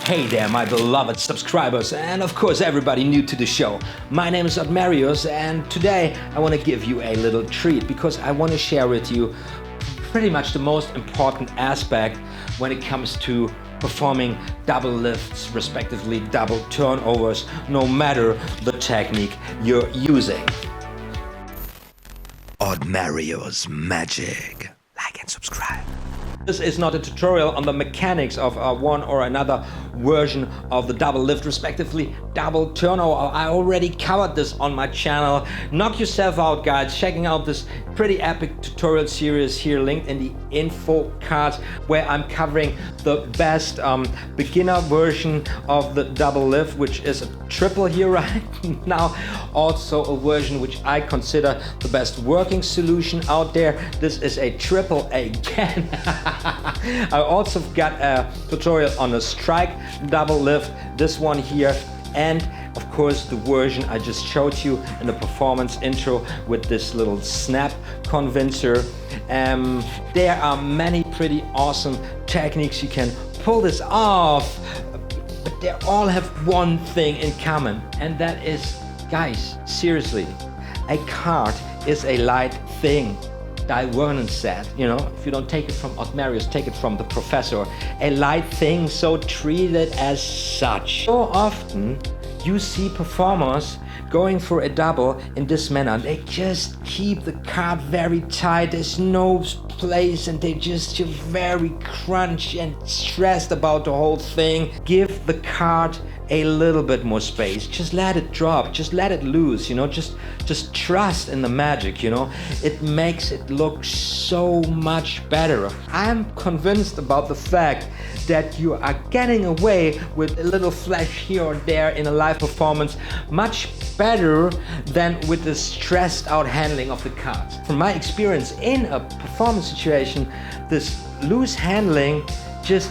Hey there, my beloved subscribers, and of course everybody new to the show. My name is OTHMARIUS, and today I want to give you a little treat because I want to share with you pretty much the most important aspect when it comes to performing double lifts, respectively double turnovers, no matter the technique you're using. OTHMARIUS Magic. Like and subscribe. This is not a tutorial on the mechanics of one or another version of the double lift, respectively double turnover. I already covered this on my channel. Knock yourself out, guys, checking out this pretty epic tutorial series here linked in the info card, where I'm covering the best beginner version of the double lift, which is a triple here right now. Also a version which I consider the best working solution out there. This is a triple again. I also got a tutorial on a strike double lift, this one here, and of course the version I just showed you in the performance intro with this little snap convincer. There are many pretty awesome techniques you can pull this off, but they all have one thing in common, and that is, guys, seriously, a card is a light thing. Divernon said, you know, if you don't take it from OTHMARIUS, take it from the professor. A light thing, so treat it as such. So often you see performers going for a double in this manner. They just keep the card very tight, there's no place, and they just feel very crunched and stressed about the whole thing. Give the card a little bit more space, just let it drop, just let it loose, you know, just trust in the magic, you know. It makes it look so much better. I'm convinced about the fact that you are getting away with a little flash here or there in a live performance much better than with the stressed out handling of the cards. From my experience in a performance situation, this loose handling just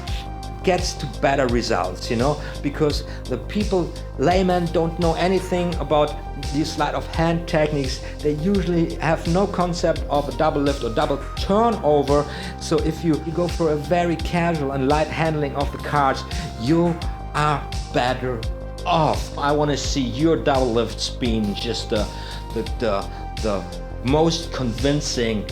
gets to better results, you know, because the people, laymen, don't know anything about these sleight of hand techniques. They usually have no concept of a double lift or double turnover. So if you go for a very casual and light handling of the cards, you are better off. I want to see your double lifts being just the most convincing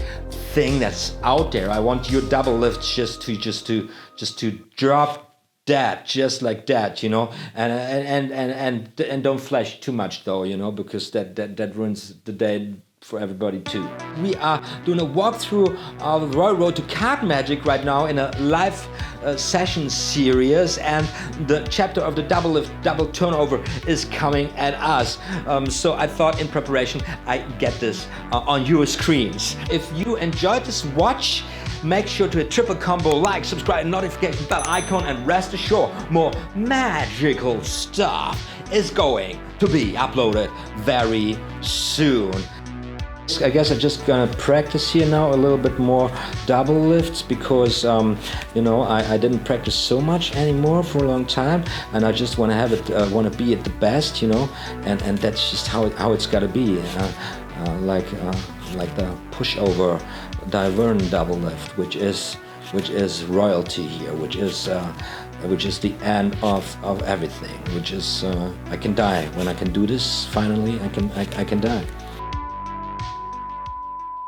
thing that's out there. I want your double lifts just to drop that, just like that, you know, and don't flash too much though, you know, because that ruins the day for everybody too. We are doing a walkthrough of the Royal Road to Card Magic right now in a live session series, and the chapter of the double lift, double turnover is coming at us. So I thought in preparation I get this on your screens. If you enjoyed this watch, make sure to hit triple combo, like, subscribe, notification bell icon, and rest assured more magical stuff is going to be uploaded very soon. I guess I'm just gonna practice here now a little bit more double lifts because you know, I didn't practice so much anymore for a long time, and I just want to have it, want to be at the best, you know, and that's just how it's got to be, like the pushover Divernon double lift, which is royalty here, which is the end of everything, which is I can die when I can do this. Finally, I can die.